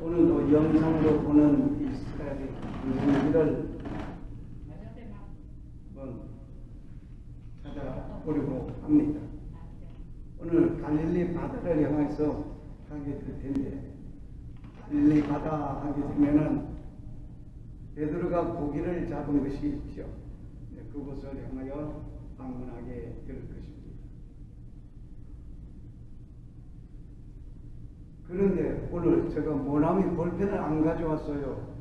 오늘도 영상으로 보는 이스라엘의 인생기를 한번 찾아보려고 합니다. 오늘 갈릴리 바다를 향해서 하게 될 텐데, 갈릴리 바다 하게 되면은 베드로가 고기를 잡은 것이 있죠. 그곳을 향하여 방문하게 될 것입니다. 그런데 오늘 제가 모나미 볼펜을 안 가져왔어요.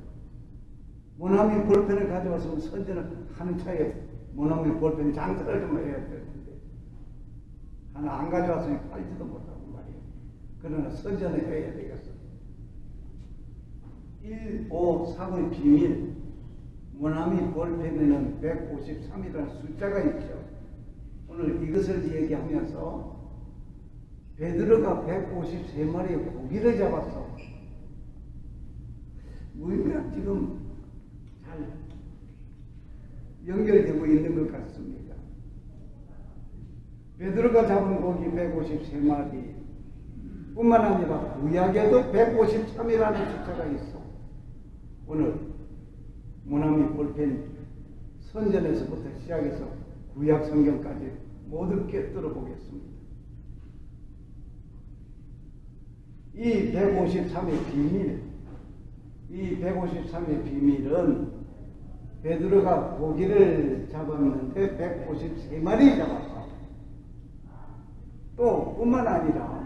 모나미 볼펜을 가져와서 선전을 하는 차에 모나미 볼펜 장사를 좀 해야 될 텐데 하나 안 가져왔으니 팔지도 못하고 말이에요. 그러나 선전을 해야 되겠어요. 1, 5, 3의 비밀. 모나미 볼펜에는 153이라는 숫자가 있죠. 오늘 이것을 얘기하면서 베드로가 153마리의 고기를 잡았어. 우리가 지금 잘 연결되고 있는 것 같습니다. 베드로가 잡은 고기 153마리 뿐만 아니라 구약에도 153이라는 숫자가 있어. 오늘 모나미 볼펜 선전에서부터 시작해서 구약 성경까지 모두 꿰뚫어 보겠습니다. 이 153의 비밀, 이 153의 비밀은 베드로가 고기를 잡았는데 153마리 잡았어. 또 뿐만 아니라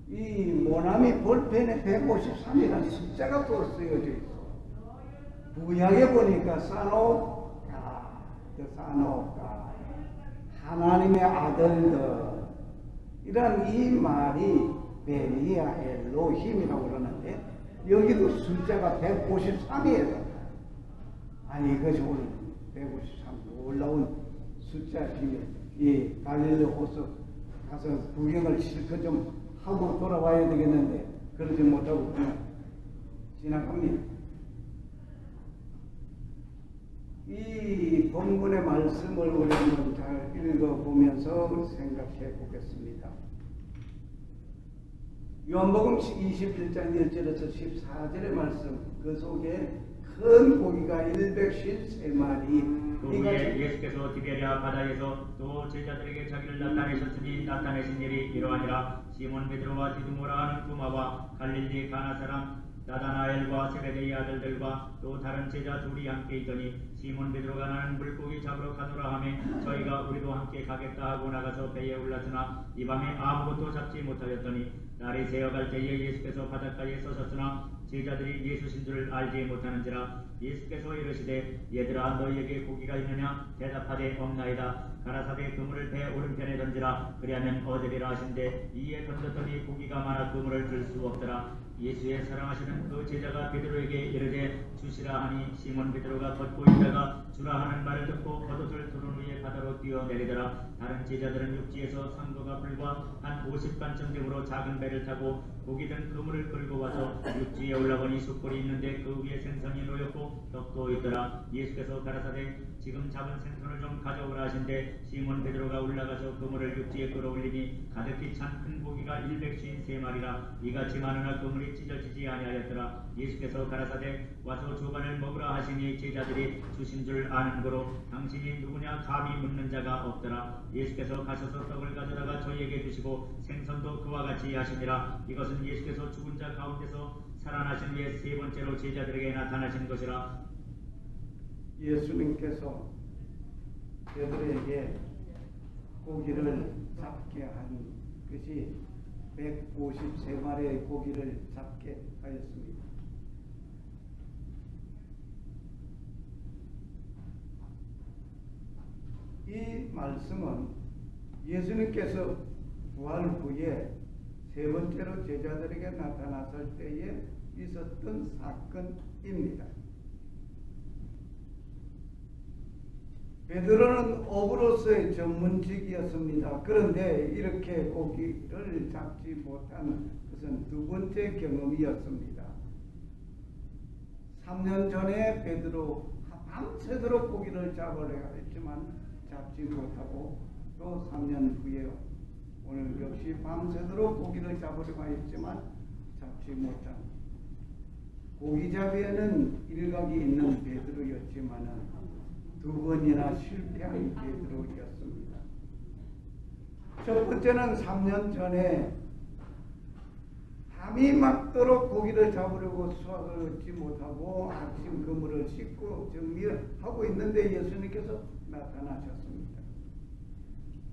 이 모나미 볼펜에 153이라는 숫자가 또 쓰여져 있어. 구약에 보니까 사노가, 하나님의 아들들, 이런 이 말이 베리아 엘로힘이라고 그러는데 여기도 숫자가 153이에요. 아니 이것이 오늘 153 놀라운 숫자 비밀. 이 갈릴리 호수 가서 구경을 실컷 좀 하고 돌아와야 되겠는데 그러지 못하고 그냥 지나갑니다. 이 본문의 말씀을 우리는 잘 읽어보면서 생각해 보겠습니다. 요한복음 21장 1절에서 14절의 말씀, 그 속에 큰 고기가 153마리. 그 후에 예수께서 디베랴 바다에서 또 제자들에게 자기를 나타내셨으니 나타내신 일이 이러하니라. 시몬 베드로와 디두모라 하는 두마와 갈릴리 가나 사람 나다나엘과 세베데의 아들들과 또 다른 제자 둘이 함께 있더니 시몬 베드로가 나는 물고기 잡으러 가노라 하매 저희가 우리도 함께 가겠다 하고 나가서 배에 올랐으나 이 밤에 아무것도 잡지 못하였더니 날이 새어갈 때에 예수께서 바닷가에 서셨으나 제자들이 예수신 줄 알지 못하는지라. 예수께서 이르시되 얘들아 너희에게 고기가 있느냐 대답하되 없나이다. 가라사대 그물을 배 오른편에 던지라. 그리하면 얻으리라 하신대 이에 던졌더니 고기가 많아 그물을 들 수 없더라. 예수의 사랑하시는 그 제자가 베드로에게 이르되 주시라 하니 시몬 베드로가 걷고 있다가 주라 하는 말을 듣고 겉옷을 두른 후에 바다로 뛰어내리더라. 다른 제자들은 육지에서 상도가 불과 한 50반쯤 되므로 작은 배를 타고 고기 든 그물을 끌고 와서 육지에 올라보니 숯불이 있는데 그 위에 생선이 놓였고 떡도 있더라. 예수께서 가라사대 지금 잡은 생선을 좀 가져오라 하신대 시몬 베드로가 올라가서 그물을 육지에 끌어올리니 가득히 찬 큰 고기가 153마리라. 이같이 많으나 그물이 찢어지지 아니하였더라. 예수께서 가라사대 와서 조반을 먹으라 하시니 제자들이 주신 줄 아는 거로 당신이 누구냐 감히 묻는 자가 없더라. 예수께서 가셔서 떡을 가져다가 저희에게 주시고 생선도 그와 같이 하시니라. 이것은 예수께서 죽은 자 가운데서 살아나신 후에 세 번째로 제자들에게 나타나신 것이라. 예수님께서 베드로에게 고기를 잡게 한 것이 153마리의 고기를 잡게 하였습니다. 이 말씀은 예수님께서 부활 후에 세 번째로 제자들에게 나타났을 때에 있었던 사건입니다. 베드로는 어부로서의 전문직이었습니다. 그런데 이렇게 고기를 잡지 못한 것은 두 번째 경험이었습니다. 3년 전에 베드로 밤새도록 고기를 잡으려 했지만 잡지 못하고 또 3년 후에 오늘 역시 밤새도록 고기를 잡으려고 했지만 잡지 못한 고기잡이에는 일각이 있는 베드로였지만은 2번이나 실패한 베드로였습니다. 첫 번째는 3년 전에 밤이 맞도록 고기를 잡으려고 수확을 얻지 못하고 아침 그물을 씻고 정리하고 있는데 예수님께서 나타나셨습니다.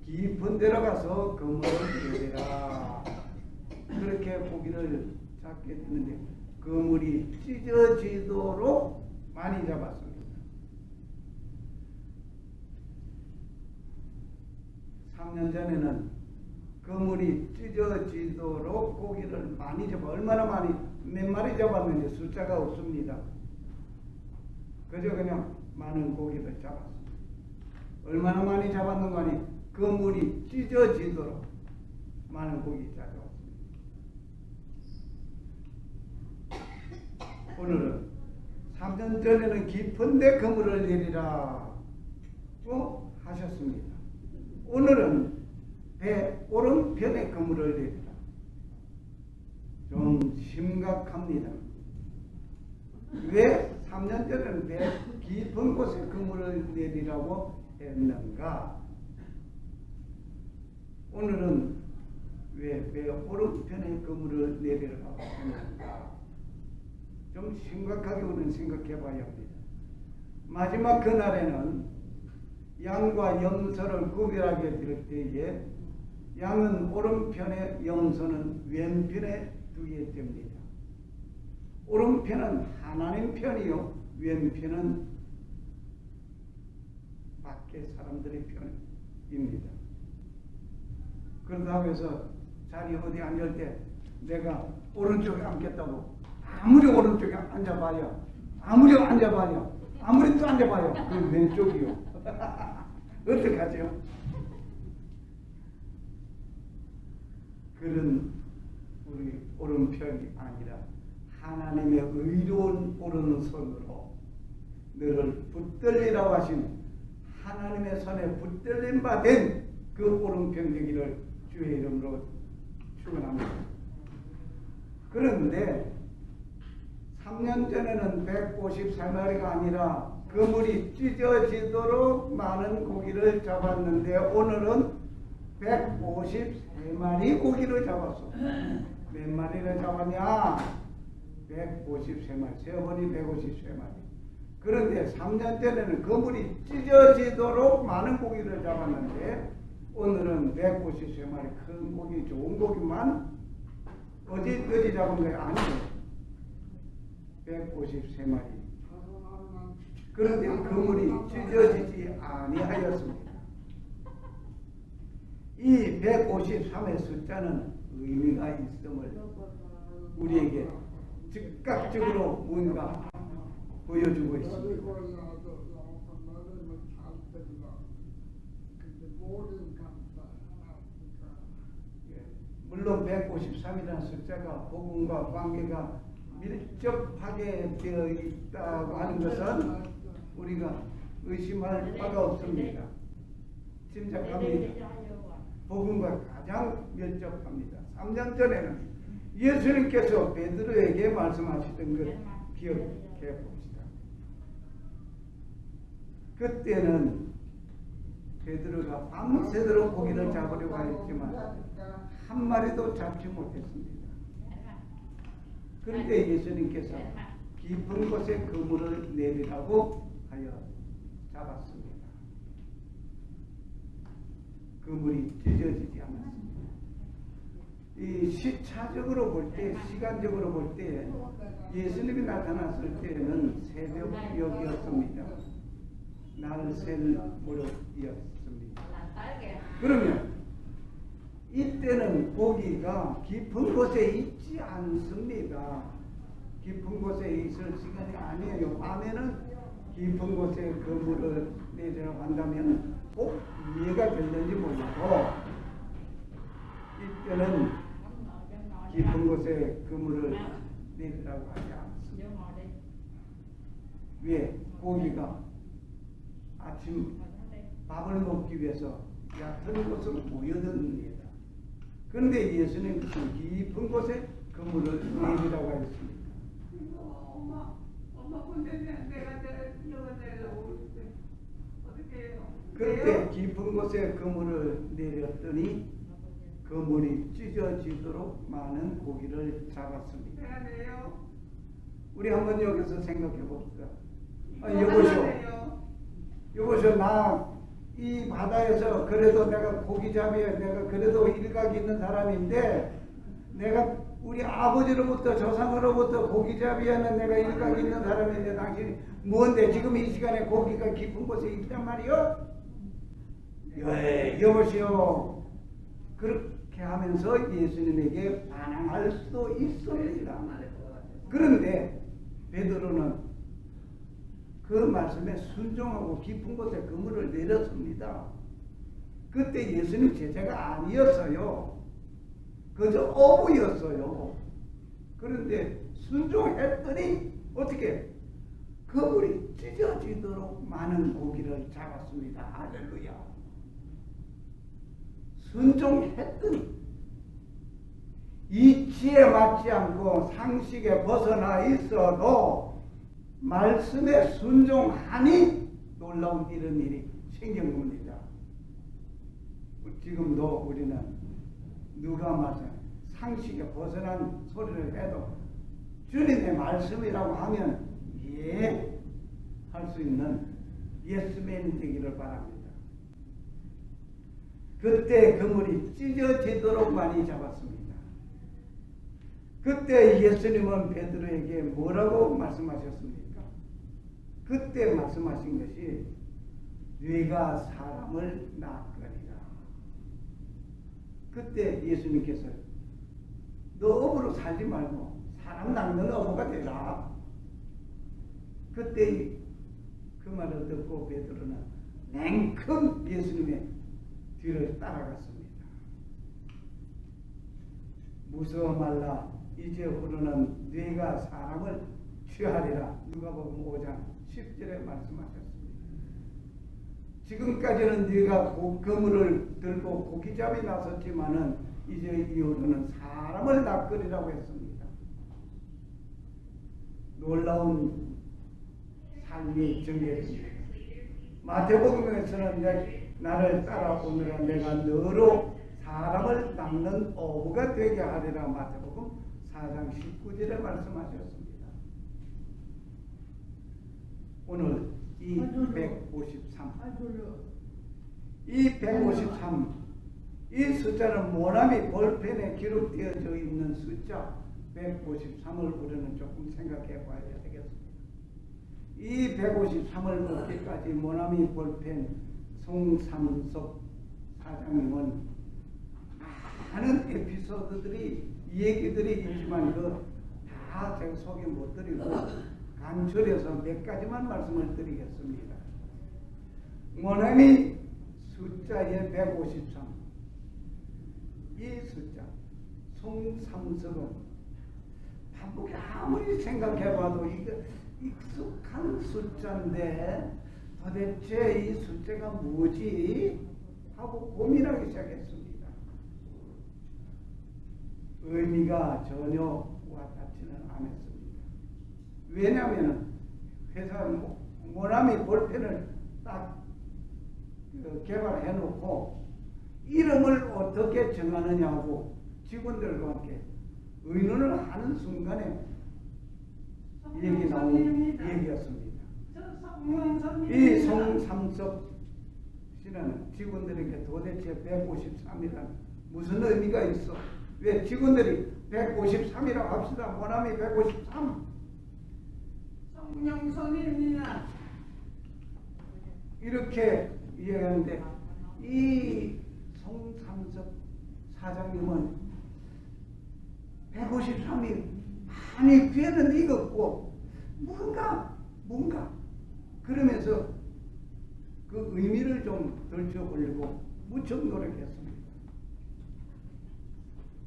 깊은 데로 가서 그물을 내리라. 그렇게 고기를 잡게 되는데 그물이 찢어지도록 많이 잡았습니다. 3년 전에는 그물이 찢어지도록 고기를 많이 잡아, 얼마나 많이, 몇 마리 잡았는지 숫자가 없습니다. 그저 그냥 많은 고기를 잡았습니다. 얼마나 많이 잡았는가 하니 그물이 찢어지도록 많은 고기 잡았습니다. 오늘은 3년 전에는 깊은데 그물을 내리라고 하셨습니다. 오늘은 배 오른편에 그물을 내리라. 좀 심각합니다. 왜 3년 전에는 배 깊은 곳에 그물을 내리라고 했는가? 오늘은 왜 배 오른편에 그물을 내리라고 했는가? 좀 심각하게 우리는 생각해 봐야 합니다. 마지막 그날에는 양과 염소를 구별하게 될 때에 양은 오른편에 염소는 왼편에 두게 됩니다. 오른편은 하나님 편이요 왼편은 밖에 사람들의 편입니다. 그러다고 해서 자리 어디 앉을 때 내가 오른쪽에 앉겠다고 아무리 오른쪽에 앉아봐요. 아무리 앉아봐요. 아무리 또 앉아봐요. 그 왼쪽이요. 어떡하죠? 그런 우리 오른편이 아니라 하나님의 의로운 오른손으로 너를 붙들리라고 하신 하나님의 손에 붙들림 받은 그 오른편 되기를 주의 이름으로 축원합니다. 그런데 3년 전에는 153마리가 아니라 그물이 찢어지도록 많은 고기를 잡았는데 오늘은 153마리 고기를 잡았어. 몇 마리를 잡았냐? 153마리. 세번이 153마리. 그런데 3년 전에는 그물이 찢어지도록 많은 고기를 잡았는데 오늘은 153마리 큰 고기, 좋은 고기만 어디 잡은 거야? 아니에요. 153마리. 그런데 그물이 찢어지지 아니하였습니다. 이 153의 숫자는 의미가 있음을 우리에게 즉각적으로 뭔가 보여주고 있습니다. 물론 153이라는 숫자가 복음과 관계가 밀접하게 되어 있다고 하는 것은 우리가 의심할 바가 없습니다. 짐작합니다. 복음과 가장 밀접합니다. 3년 전에는 예수님께서 베드로에게 말씀하시던 것 기억해 봅시다. 그때는 베드로가 밤새도록 고기를 잡으려고 했지만 한 마리도 잡지 못했습니다. 그런데 예수님께서 깊은 곳에 그물을 내리라고 하여 잡았습니다. 그물이 찢어지지 않았습니다. 이 시차적으로 볼 때, 시간적으로 볼 때 예수님이 나타났을 때는 새벽이었습니다. 날 셀 무렵이었습니다. 그러면 이때는 고기가 깊은 곳에 있지 않습니다. 깊은 곳에 있을 시간이 아니에요. 밤에는 깊은 곳에 그물을 내리라고 한다면 꼭 이해가 됐는지 모르고 이때는 깊은 곳에 그물을 내리라고 하지 않습니다. 왜? 고기가 아침 밥을 먹기 위해서 얕은 곳으로 모여듭니다. 그런데 예수님께서는 깊은 곳에 그물을 내리라고 했습니다. 엄마 근데 내가 내려오는데 어떻게 해요? 그때 깊은 곳에 그물을 내렸더니 그물이 찢어지도록 많은 고기를 잡았습니다. 내가 내요. 우리 한번 여기서 생각해 봅시다. 여보시오. 여보시오, 나 이 바다에서 그래도 내가 고기잡이에 내가 그래도 일각이 있는 사람인데 내가 우리 아버지로부터 조상으로부터 고기잡이에는 내가 일각이 있는 사람인데 당신이 뭔데 지금 이 시간에 고기가 깊은 곳에 있단 말이요? 여보시오. 그렇게 하면서 예수님에게 반항할 수도 있습니다. 그런데 베드로는 그 말씀에 순종하고 깊은 곳에 그물을 내렸습니다. 그때 예수님 제자가 아니었어요. 그저 어부였어요. 그런데 순종했더니 어떻게 그물이 찢어지도록 많은 고기를 잡았습니다. 할렐루야. 순종했더니 이치에 맞지 않고 상식에 벗어나 있어도 말씀에 순종하니 놀라운 이런 일이 생긴 겁니다. 지금도 우리는 누가 말씀 상식에 벗어난 소리를 해도 주님의 말씀이라고 하면 예 할 수 있는 예스맨이 되기를 바랍니다. 그때 그물이 찢어지도록 많이 잡았습니다. 그때 예수님은 베드로에게 뭐라고 말씀하셨습니까? 그때 말씀하신 것이 네가 사람을 낚으리라. 그때 예수님께서 너 어부로 살지 말고 사람 낚는 어부가 되라. 그때 그 말을 듣고 베드로는 냉큼 예수님의 뒤를 따라갔습니다. 무서워 말라. 이제부로는 네가 사람을 취하리라. 누가복음 5장 10절에 말씀하셨습니다. 지금까지는 네가 그물을 들고 고기잡이 나섰지만은 이제 이후로는 사람을 낚으리라고 했습니다. 놀라운 삶이 전개됩니다. 마태복음에서는 나를 따라오느라 내가 너로 사람을 낚는 어부가 되게 하리라. 마태복음 4장 19절에 말씀하셨습니다. 오늘 이 153, 이 153, 이 숫자는 모나미 볼펜에 기록되어져 있는 숫자 153을 우리는 조금 생각해 봐야 되겠습니다. 이 153을 얻기까지 모나미 볼펜 송삼섭 사장님은 많은 에피소드들이 얘기들이 있지만 그 다 제가 소개 못 드리고 간절해서 몇 가지만 말씀을 드리겠습니다. 모나미 숫자의 153, 이 숫자 송삼섭은 반복에 아무리 생각해봐도 이게 익숙한 숫자인데 도대체 이 숫자가 뭐지? 하고 고민하기 시작했습니다. 의미가 전혀 와닿지는 않았습니다. 왜냐하면 회사 모나미 볼펜을 딱 개발해 놓고 이름을 어떻게 정하느냐고 직원들과 함께 의논을 하는 순간에 얘기 나온 얘기였습니다. 이 송삼섭 씨는 직원들에게 도대체 153이란 무슨 의미가 있어? 왜 직원들이 153이라고 합시다. 모나미 153. 성령선입니다. 이렇게 이야기하는데 이 송삼섭 사장님은 153이 많이 귀에는 익었고 뭔가 그러면서 그 의미를 좀 들춰보려고 무척 노력했습니다.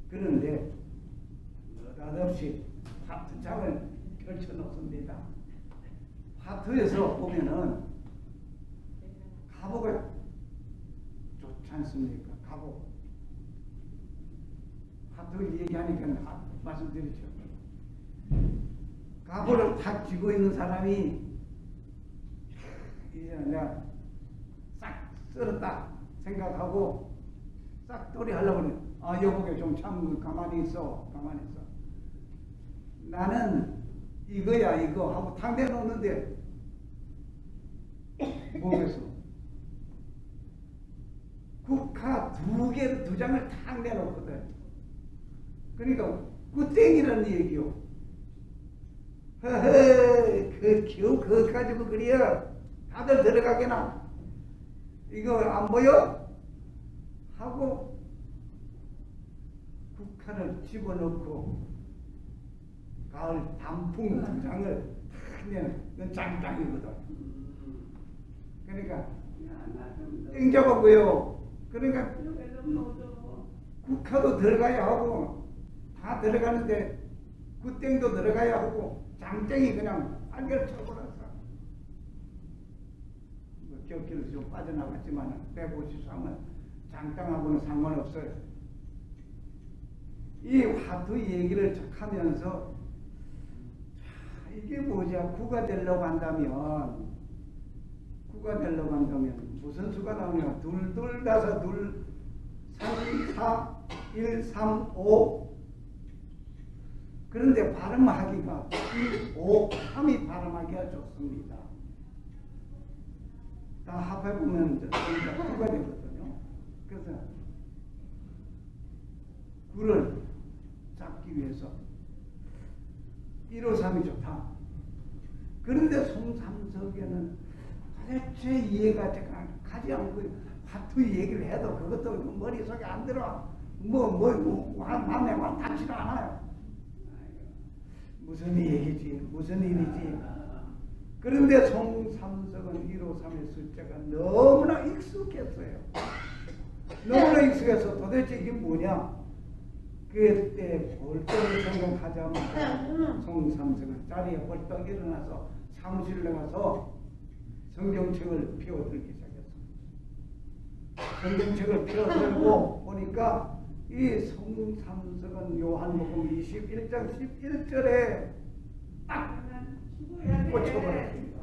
그런데 느닷없이 화투장을 펼쳐놓습니다. 화투에서 보면은 갑오가 좋지 않습니까? 갑오. 화투 얘기하니까 말씀드리죠. 갑오를 탁 쥐고 있는 사람이 이제 내가 싹 쓸었다 생각하고 싹 도리 하려고 그래. 아, 여보게 좀 참 가만히 있어. 가만히 있어. 나는 이거야 이거 하고 탁 내놓는데 뭐겠어? 국화 두 장을 탁 내놓거든. 그러니까 꾸땡이라는 얘기요. 허허, 겨우 그거 가지고 그래요. 다들 들어가게나. 이거 안 보여? 하고 국화를 집어넣고 가을 단풍 두 장을 탁 내는 짱짱이거든. 그러니까 땡잡았고요. 그러니까 국화도 들어가야 하고 다 들어가는데 굿땡도 들어가야 하고 장땡이 그냥 알결 쳐버렸어. 뭐 격기로 좀 빠져나갔지만 153은 장땅하고는 상관없어요. 이 화두 얘기를 하면서 이게 뭐지? 구가 되려고 한다면 무슨 수가 나오냐? 둘 다섯 둘 3 4 1 3 5 그런데 발음하기가 5 3이 발음하기가 좋습니다. 다 합해보면 구가 되거든요. 그래서 구를 잡기 위해서 153이 좋다. 그런데 송삼석에는 도대체 이해가 가지 않고 화투 얘기를 해도 그것도 머릿속에 안 들어. 마음에 와 닿지도 않아요. 무슨 얘기지? 무슨 일이지? 그런데 송삼석은 153의 숫자가 너무나 익숙했어요. 너무나 익숙해서 도대체 이게 뭐냐? 그때 벌떡을 생각하자마자 송삼석은 자리에 벌떡 일어나서 사무실에 가서 성경책을 펴들기 시작했습니다. 성경책을 펴들고 보니까 이 송삼석은 요한복음 21장 11절에 딱 꽂혀버렸습니다.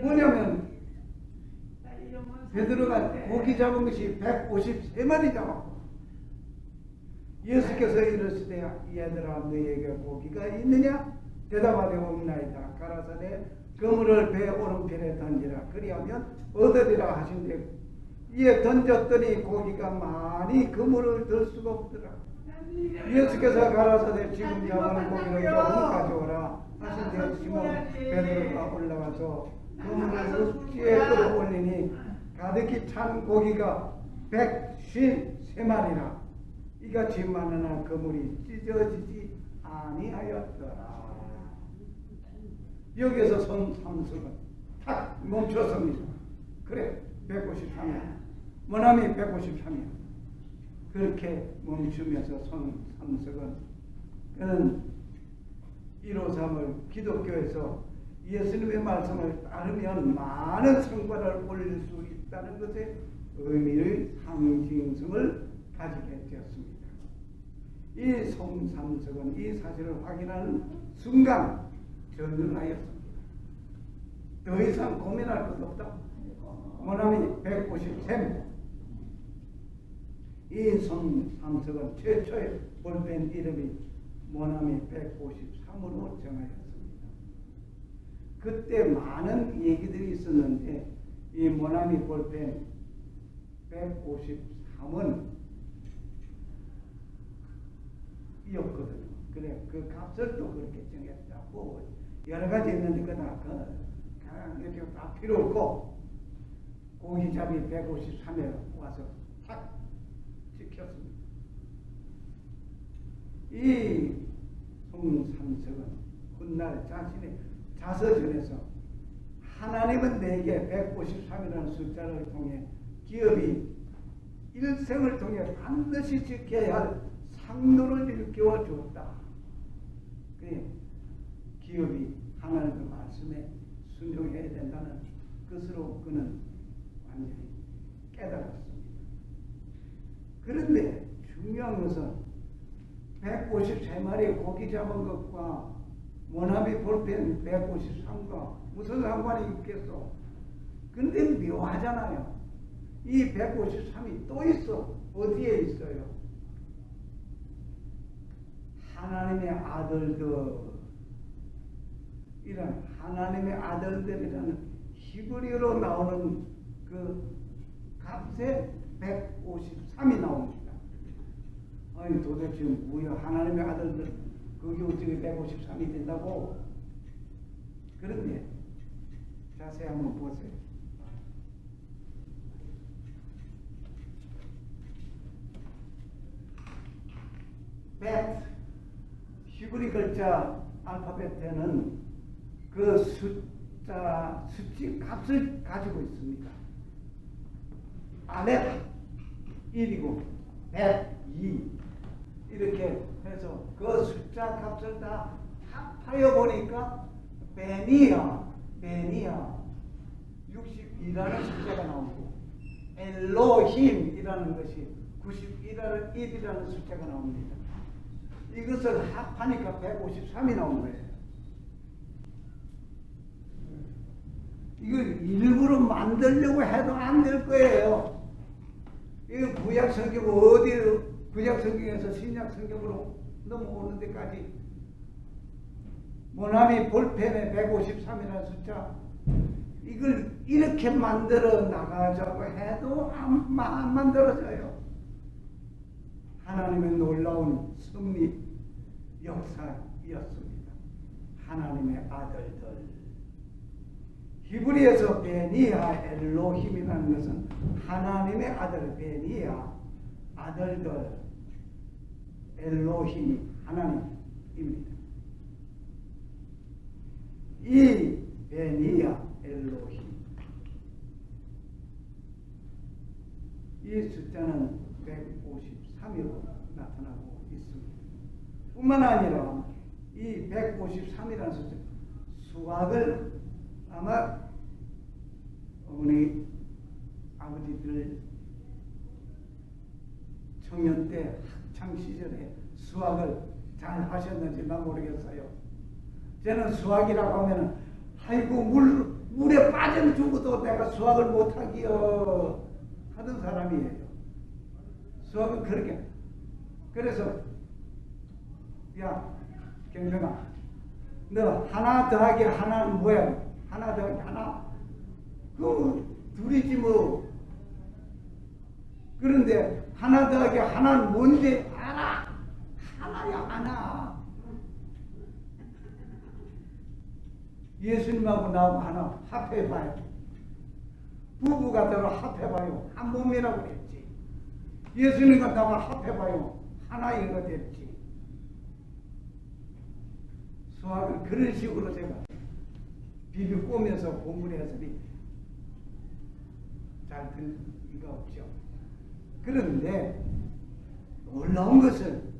뭐냐면 베드로가 고기 잡은 것이 153마리 잡았고 예수께서 이르시되 얘들아 너희에게 고기가 있느냐? 대답하되 없나이다. 가라사대 그물을 배 오른편에 던지라. 그리하면 얻으리라 하신대. 이에 던졌더니 고기가 많이 그물을 들 수가 없더라. 예수께서 가라사대 지금 잡은 고기를 조금 가져오라 하신대. 시몬 베드로가 올라가서 그물을 육지에 끌어올리니 가득히 찬 고기가 153마리라. 이같이 많으나 그물이 찢어지지 아니하였더라. 여기에서 송삼석은 탁 멈췄습니다. 그래 153이야. 머나미 153이야. 그렇게 멈추면서 송삼석은 그는 153을 기독교에서 예수님의 말씀을 따르면 많은 성과를 올릴 수 있다는 것에 의미의 상징성을 가지게 되었습니다. 이 송삼석은 이 사실을 확인하는 순간 전능하였습니다. 더 이상 고민할 것 없다. 모나미 153. 이 송삼석은 최초의 볼펜 이름이 모나미 153으로 정하였습니다. 그때 많은 얘기들이 있었는데 이 모나미 볼펜 153은 이었거든요. 그래 그 값을 또 그렇게 정했다고 여러 가지 있는데 그다 다 필요 없고 고기잡이 153에 와서 탁 지켰습니다. 이 송삼석은 훗날 자신의 자서전에서 하나님은 내게 153이라는 숫자를 통해 기업이 일생을 통해 반드시 지켜야 할 상도를 일깨워 주었다. 그래 기업이 하나님의 말씀에 순종해야 된다는 것으로 그는 완전히 깨달았습니다. 그런데 중요한 것은 153마리 고기 잡은 것과 모나미 볼펜 153과 무슨 상관이 있겠어? 근데 묘하잖아요. 이 153이 또 있어. 어디에 있어요? 하나님의 아들들, 이런 하나님의 아들들이라는 히브리어로 나오는 그 값에 153이 나옵니다. 아니 도대체 뭐야, 하나님의 아들들 그게 어떻게 153이 된다고? 그런데 자세히 한번 보세요. 히브리 글자 알파벳에는 그 숫지 값을 가지고 있습니다. 알렙 1이고 벳 2 이렇게 해서 그 숫자 값을 다 합하여 보니까 베니아 62라는 숫자가 나오고 엘로힘이라는 것이 91이라는 숫자가 나옵니다. 이것을 합하니까 153이 나온 거예요. 이걸 일부러 만들려고 해도 안 될 거예요. 이 구약 성경 어디 구약 성경에서 신약 성경으로 넘어오는 데까지 모나미 볼펜에 153이라는 숫자 이걸 이렇게 만들어 나가자고 해도 안 만들어져요. 하나님의 놀라운 섭리 역사였습니다. 하나님의 아들들. 히브리에서 베니아 엘로힘이라는 것은 하나님의 아들 베니아 아들들 엘로힘이 하나님입니다. 이 베니아 엘로힘 이 숫자는 153이로 나타나고 있습니다. 뿐만 아니라 이 153이라는 숫자 수학을 아마 어머니 아버지들 청년 때 학창 시절에 수학을 잘 하셨는지 난 모르겠어요. 저는 수학이라고 하면은 아이고 물에 빠져 죽어도 내가 수학을 못하기요 하던 사람이에요. 수학은 그렇게. 그래서 야 경정아 너 하나 더하기 하나는 뭐야? 하나 더하기 하나 그 둘이지 뭐. 그런데 하나 더하기 하나는 뭔지 알아? 하나야 하나. 예수님하고 나하고 하나 합해봐요. 부부가 되어 합해봐요. 한 몸이라고 그랬지. 예수님과 나하고 합해봐요. 하나이가 됐지. 수학을 그런 식으로 제가 비비꼬면서 공부를 해서 잘 될 리가 없죠. 그런데 놀라운 것은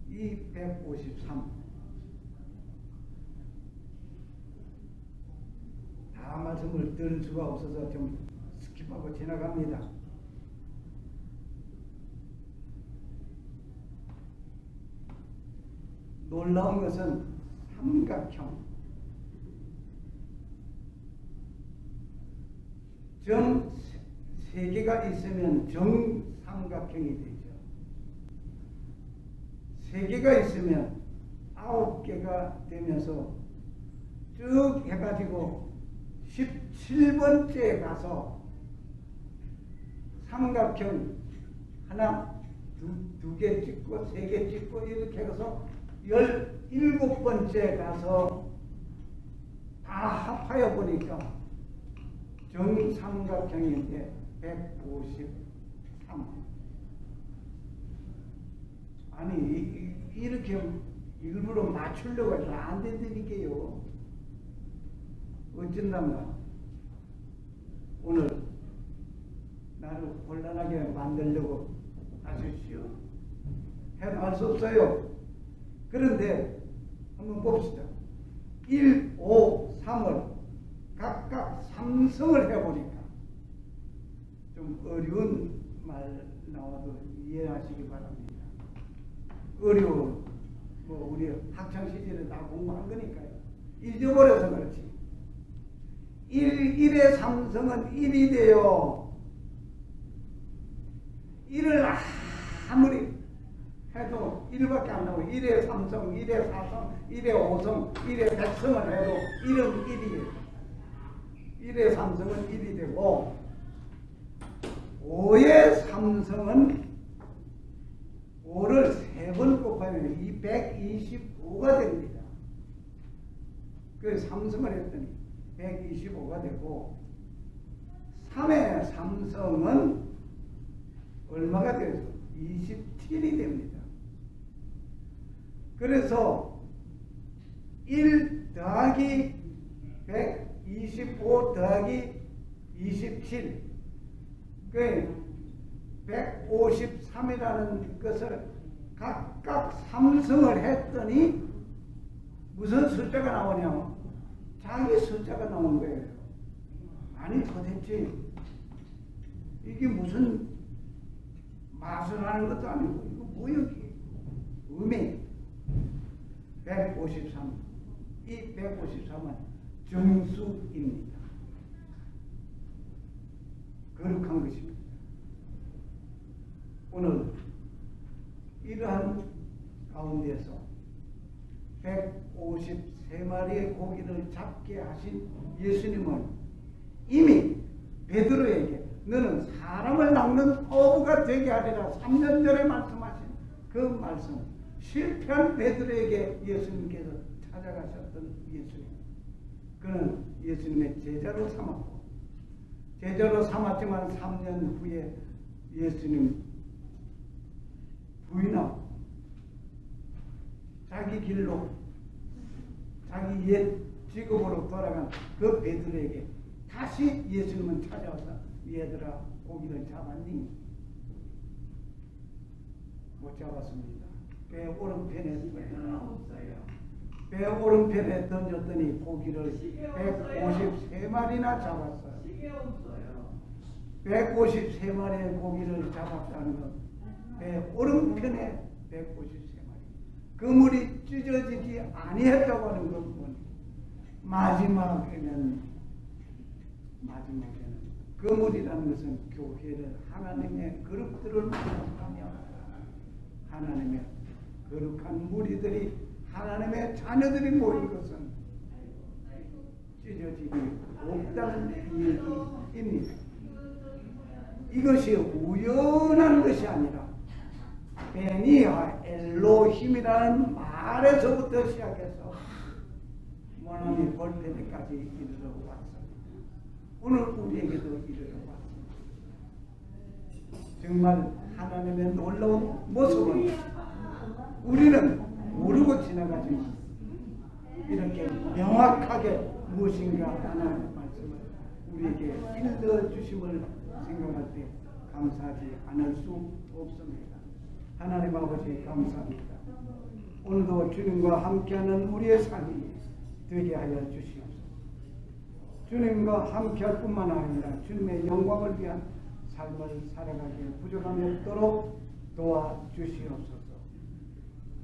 이 153 다 말씀을 들을 수가 없어서 좀 스킵하고 지나갑니다. 놀라운 것은 삼각형 정 3개가 있으면 정삼각형이 되죠. 3개가 있으면 9개가 되면서 쭉 해가지고 17번째에 가서 삼각형 하나, 두 개 찍고 3개 찍고 이렇게 해서 17번째에 가서 다 합하여 보니까 정삼각형인데 153. 아니 이렇게 일부러 맞추려고 해서 안 된다니까요. 어쩐단가 오늘 나를 곤란하게 만들려고 하십시오. 해할 수 없어요. 그런데 한번 봅시다. 1, 5, 3을 각각 3성을 해보니까 좀 어려운 말 나와도 이해하시기 바랍니다. 어려워. 뭐 우리 학창 시절에 다 공부한 거니까요. 잊어버려서 그렇지. 1의 삼성은 1이 돼요. 1을 아무리 해도 1밖에 안 나오고 1의 삼성, 1의 사성, 1의 오성, 1의 백성을 해도 1은 1이에요. 1의 삼성은 1이 되고 5의 삼성은 5를 3번 곱하면 225가 됩니다. 그래서 삼성을 했더니 125가 되고 3의 삼성은 얼마가 돼서 27이 됩니다. 그래서 1 더하기 125 더하기 27 그 153이라는 것을 각각 삼성을 했더니 무슨 숫자가 나오냐면 자기 숫자가 나온 거예요. 아니 도대체 이게 무슨 마술하는 것도 아니고 이거 뭐야 이게 음이 153 이 153은 정수입니다. 거룩한 것입니다. 오늘 이러한 가운데서 153마리의 고기를 잡게 하신 예수님은 이미 베드로에게 너는 사람을 낚는 어부가 되게 하리라 3년 전에 말씀하신 그 말씀 실패한 베드로에게 예수님께서 찾아가셨던 예수님 그는 예수님의 제자로 삼았고 제자로 삼았지만 3년 후에 예수님 부인하고 자기 길로 자기 옛 직업으로 돌아간 그 베드로에게 다시 예수님은 찾아와서 얘들아 고기를 잡았니? 못 잡았습니다. 배 오른편에 배 오른편에 던졌더니 고기를 153마리나 잡았어요. 153마리의 고기를 잡았다는 것 배 오른편에 153마리 그물이 찢어지지 아니했다고 하는 것뿐 마지막에는 그물이라는 것은 교회를 하나님의 그릇들을 만나며 하나님의 거룩한 무리들이 하나님의 자녀들이 모인 것은 찢어지기 없다는 얘기입니다. 이것이 우연한 것이 아니라 베니아 엘로힘이라는 말에서부터 시작해서 모나미 볼펜까지 이르러 왔습니다. 오늘 우리에게도 이르러 왔습니다. 정말 하나님의 놀라운 모습은 우리는 모르고 지나가지만 이렇게 명확하게 무엇인가 하나님의 말씀을 우리에게 일러주심을 생각할 때 감사하지 않을 수 없습니다. 하나님 아버지 감사합니다. 오늘도 주님과 함께하는 우리의 삶이 되게 하여 주시옵소서. 주님과 함께할 뿐만 아니라 주님의 영광을 위한 삶을 살아가기에 부족함이 없도록 도와주시옵소서.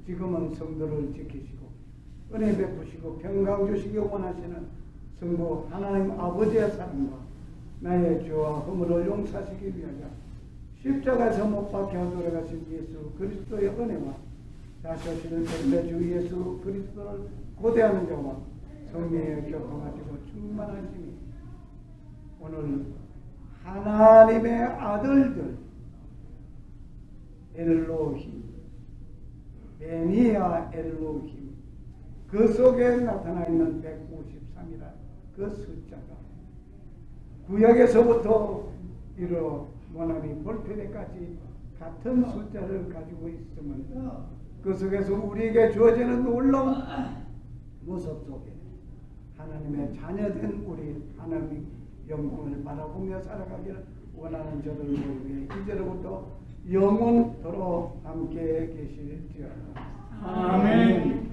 지금은 성도를 지키시고 은혜 베푸시고 평강 주시기 원하시는 성부 하나님 아버지의 사랑과 나의 죄와 허물을 용서하시기 위하여 십자가에서 못 박혀 돌아가신 예수 그리스도의 은혜와 다시 오시는 주 예수 그리스도를 고대하는 자와 성령의 교통하시고 충만하심이 오늘 하나님의 아들들 엘로힘 베니아 엘로힘 그 속에 나타나 있는 153이라 그 숫자가 구약에서부터 이르러 모나미 볼펜에까지 같은 숫자를 가지고 있음을 그 속에서 우리에게 주어지는 놀라운 모습 속에 하나님의 자녀된 우리 하나님의 영광을 바라보며 살아가기를 원하는 저들 모두에 이제로부터 영원토록 함께 계실지어다. 아멘.